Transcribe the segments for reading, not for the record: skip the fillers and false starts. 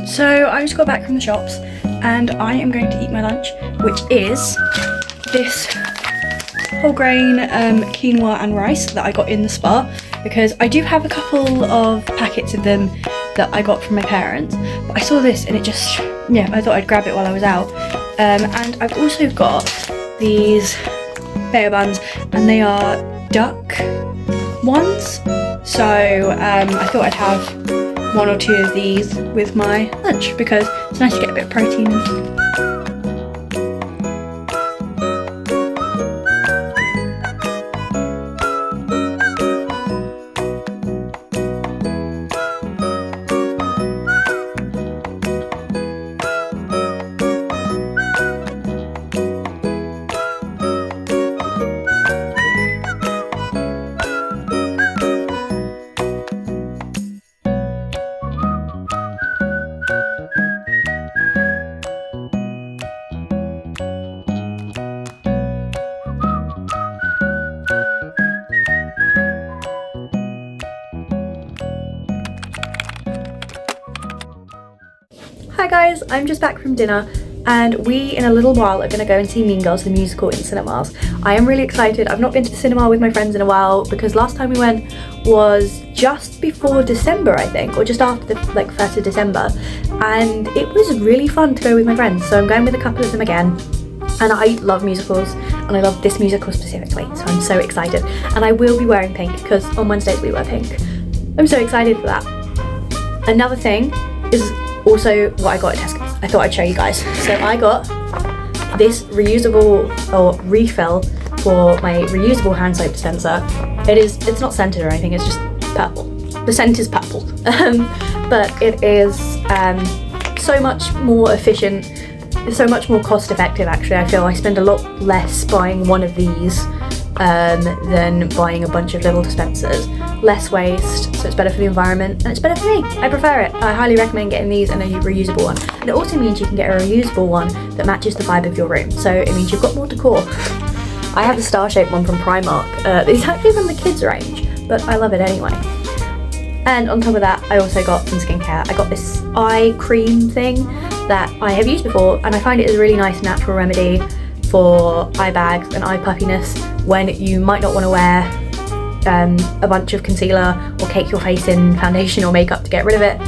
So I just got back from the shops and I am going to eat my lunch, which is this whole grain quinoa and rice that I got in the Spa, because I do have a couple of packets of them that I got from my parents, but I saw this and it just, yeah, I thought I'd grab it while I was out. And I've also got these bear buns and they are duck ones, so I thought I'd have one or two of these with my lunch because it's nice to get a bit of protein in. Hi guys, I'm just back from dinner and we in a little while are going to go and see Mean Girls the musical in cinemas. I am really excited. I've not been to the cinema with my friends in a while because last time we went was just before December, I think, or just after the 1st of December, and it was really fun to go with my friends, so I'm going with a couple of them again. And I love musicals, and I love this musical specifically, so I'm so excited. And I will be wearing pink because on Wednesdays we wear pink. I'm so excited for that. Another thing is also what I got at Tesco's. I thought I'd show you guys. So I got this reusable or refill for my reusable hand soap dispenser. It's not scented or anything, it's just purple. The scent is purple. But it is so much more efficient, so much more cost effective actually. I feel I spend a lot less buying one of these than buying a bunch of little dispensers. Less waste, so it's better for the environment and it's better for me. I prefer it. I highly recommend getting these and a reusable one. And it also means you can get a reusable one that matches the vibe of your room, so it means you've got more decor. I have the star-shaped one from Primark. It's actually from the kids range, but I love it anyway. And on top of that, I also got some skincare. I got this eye cream thing that I have used before, and I find it is a really nice natural remedy for eye bags and eye puffiness when you might not want to wear a bunch of concealer or cake your face in foundation or makeup to get rid of it,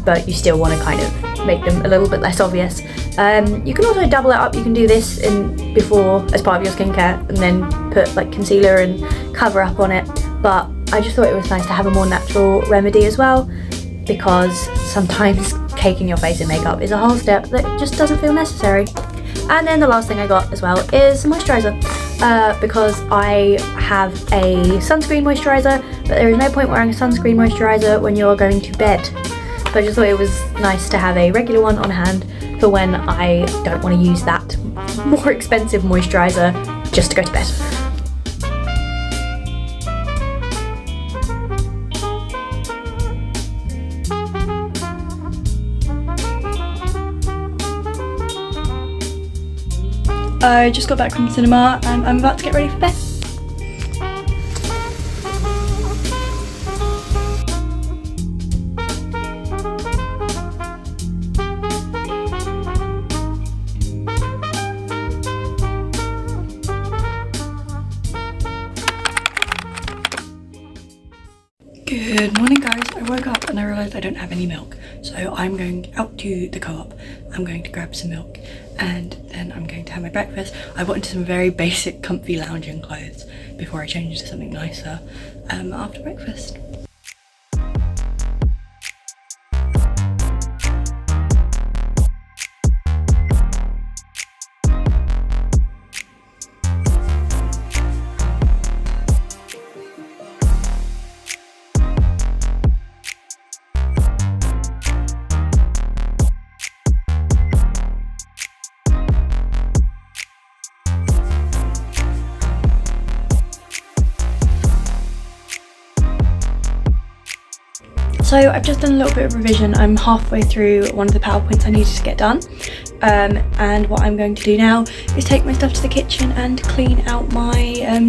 but you still want to kind of make them a little bit less obvious. You can also double it up. You can do this before as part of your skincare and then put like concealer and cover up on it, but I just thought it was nice to have a more natural remedy as well, because sometimes caking your face in makeup is a whole step that just doesn't feel necessary. And then the last thing I got as well is moisturiser, because I have a sunscreen moisturiser, but there is no point wearing a sunscreen moisturiser when you're going to bed. So I just thought it was nice to have a regular one on hand for when I don't want to use that more expensive moisturiser just to go to bed. I just got back from the cinema and I'm about to get ready for bed. Good morning guys, I woke up and I realised I don't have any milk, so I'm going out to the co-op. I'm going to grab some milk and then I'm going to have my breakfast. I got into some very basic comfy lounging clothes before I change to something nicer after breakfast. So I've just done a little bit of revision. I'm halfway through one of the PowerPoints I needed to get done. And what I'm going to do now is take my stuff to the kitchen and clean out my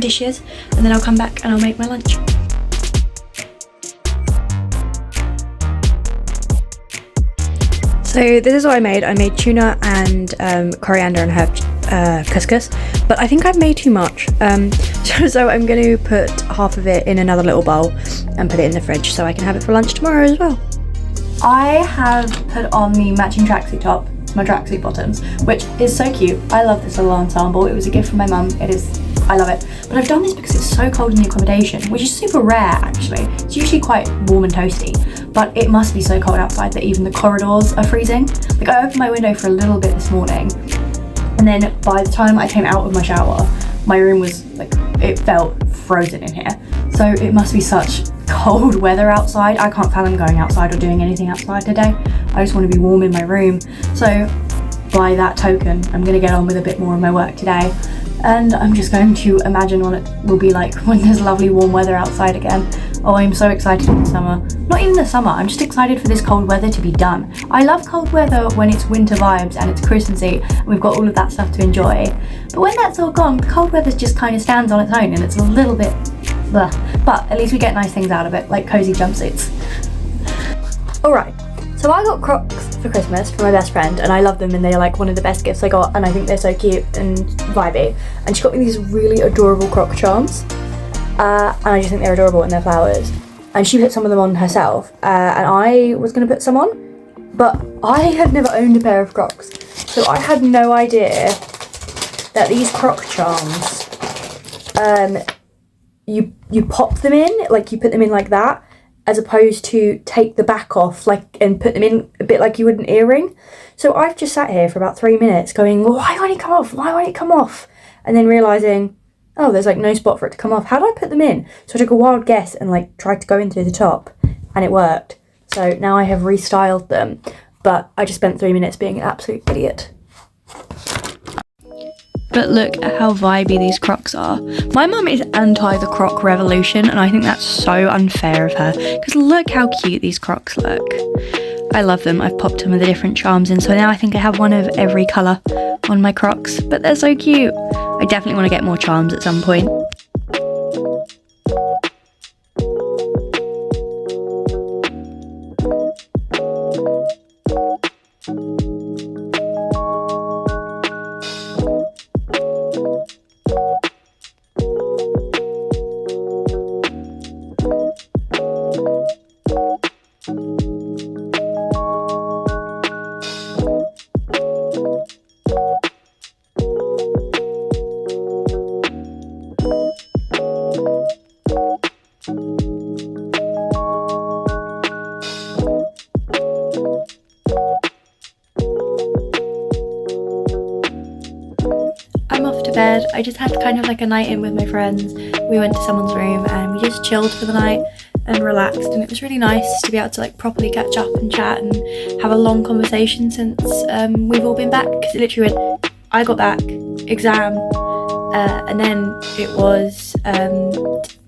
dishes, and then I'll come back and I'll make my lunch. So this is what I made. I made tuna and coriander and herb couscous, but I think I've made too much. So I'm going to put half of it in another little bowl and put it in the fridge so I can have it for lunch tomorrow as well. I have put on the matching tracksuit top, my tracksuit bottoms, which is so cute. I love this little ensemble. It was a gift from my mum. I love it. But I've done this because it's so cold in the accommodation, which is super rare actually. It's usually quite warm and toasty, but it must be so cold outside that even the corridors are freezing. Like, I opened my window for a little bit this morning, and then by the time I came out of my shower, my room was like, it felt frozen in here. So it must be such cold weather outside. I can't fathom going outside or doing anything outside today. I just want to be warm in my room. So by that token, I'm going to get on with a bit more of my work today. And I'm just going to imagine what it will be like when there's lovely warm weather outside again. Oh, I'm so excited for the summer. Not even the summer, I'm just excited for this cold weather to be done. I love cold weather when it's winter vibes and it's Christmassy and we've got all of that stuff to enjoy. But when that's all gone, cold weather just kind of stands on its own and it's a little bit blah. But at least we get nice things out of it, like cozy jumpsuits. Alright, so I got Crocs for Christmas from my best friend, and I love them, and they're like one of the best gifts I got, and I think they're so cute and vibey. And she got me these really adorable Croc charms, and I just think they're adorable, and they're flowers. And she put some of them on herself, and I was going to put some on, but I had never owned a pair of Crocs, so I had no idea that these Croc charms, you pop them in, like you put them in like that, as opposed to take the back off like and put them in a bit like you would an earring. So I've just sat here for about 3 minutes going, why won't it come off? Why won't it come off? And then realising, oh, there's like no spot for it to come off. How do I put them in? So I took a wild guess and like tried to go in through the top, and it worked. So now I have restyled them, but I just spent 3 minutes being an absolute idiot. But look at how vibey these Crocs are. My mum is anti the Croc revolution, and I think that's so unfair of her, because look how cute these Crocs look. I love them. I've popped some of the different charms in, so now I think I have one of every colour on my Crocs, but they're so cute. I definitely want to get more charms at some point. I'm off to bed. I just had kind of like a night in with my friends. We went to someone's room and we just chilled for the night and relaxed, and it was really nice to be able to like properly catch up and chat and have a long conversation since we've all been back, because it literally went, I got back, exam, and then it was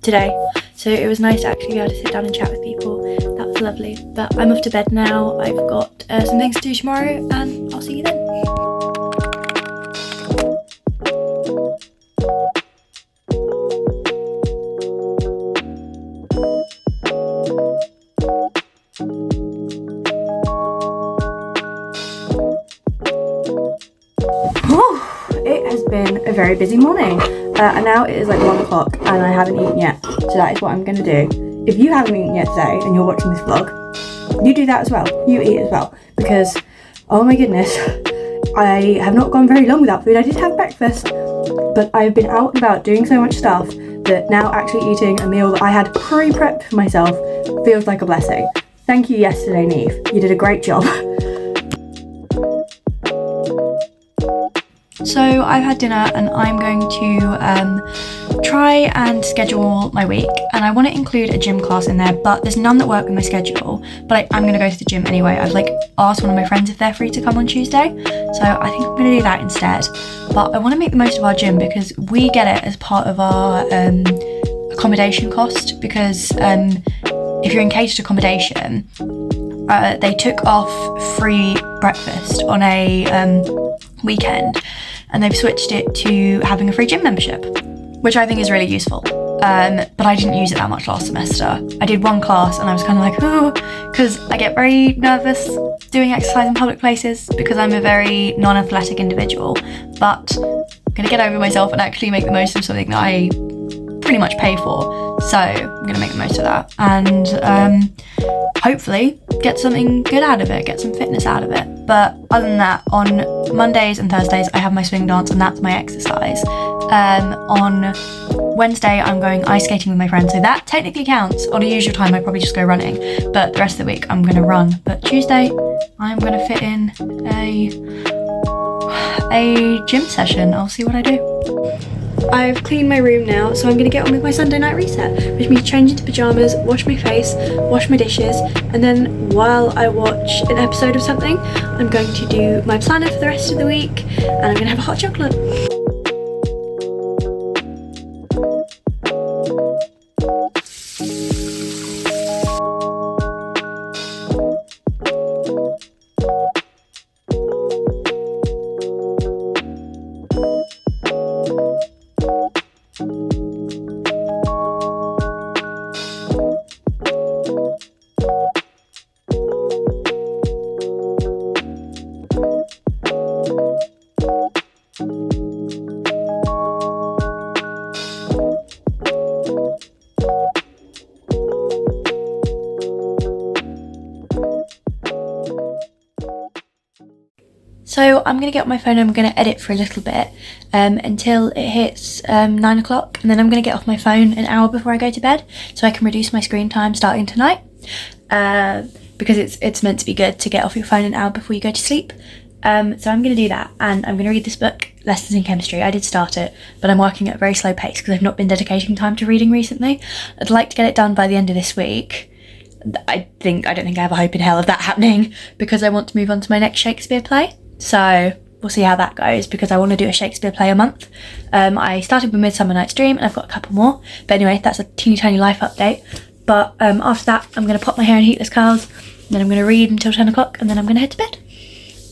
today. So it was nice to actually be able to sit down and chat with people. That was lovely. But I'm off to bed now. I've got some things to do tomorrow, and I'll see you then. It has been a very busy morning, and now it is like 1 o'clock and I haven't eaten yet, so that is what I'm going to do. If you haven't eaten yet today and you're watching this vlog, you do that as well, you eat as well, because oh my goodness, I have not gone very long without food. I did have breakfast, but I've been out and about doing so much stuff that now actually eating a meal that I had pre-prepped for myself feels like a blessing. Thank you yesterday, Neve, you did a great job. So I've had dinner and I'm going to try and schedule my week, and I want to include a gym class in there, but there's none that work with my schedule, but I'm going to go to the gym anyway. I've like asked one of my friends if they're free to come on Tuesday, so I think I'm going to do that instead. But I want to make the most of our gym because we get it as part of our accommodation cost, because if you're in catered accommodation, they took off free breakfast on a weekend, and they've switched it to having a free gym membership, which I think is really useful. But I didn't use it that much last semester. I did one class and I was kind of like, oh, because I get very nervous doing exercise in public places because I'm a very non-athletic individual. But I'm gonna get over myself and actually make the most of something that I pretty much pay for. So I'm gonna make the most of that and hopefully get something good out of it, get some fitness out of it. But other than that, on Mondays and Thursdays I have my swing dance and that's my exercise. On Wednesday I'm going ice skating with my friends, so that technically counts. On a usual time I probably just go running, but the rest of the week I'm gonna run. But Tuesday I'm gonna fit in a gym session. I'll see what I do. I've cleaned my room now, so I'm going to get on with my Sunday night reset, which means change into pyjamas, wash my face, wash my dishes, and then while I watch an episode of something, I'm going to do my planner for the rest of the week, and I'm going to have a hot chocolate. So I'm going to get on my phone and I'm going to edit for a little bit until it hits 9 o'clock, and then I'm going to get off my phone an hour before I go to bed so I can reduce my screen time starting tonight, because it's meant to be good to get off your phone an hour before you go to sleep. So I'm going to do that, and I'm going to read this book, Lessons in Chemistry. I did start it, but I'm working at a very slow pace because I've not been dedicating time to reading recently. I'd like to get it done by the end of this week. I don't think I have a hope in hell of that happening because I want to move on to my next Shakespeare play. So we'll see how that goes because I want to do a Shakespeare play a month. I started with Midsummer Night's Dream and I've got a couple more. But anyway, that's a teeny tiny life update. But after that, I'm going to pop my hair in heatless curls, and then I'm going to read until 10 o'clock, and then I'm going to head to bed.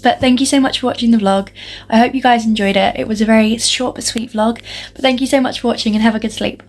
But thank you so much for watching the vlog. I hope you guys enjoyed it. It was a very short but sweet vlog. But thank you so much for watching and have a good sleep.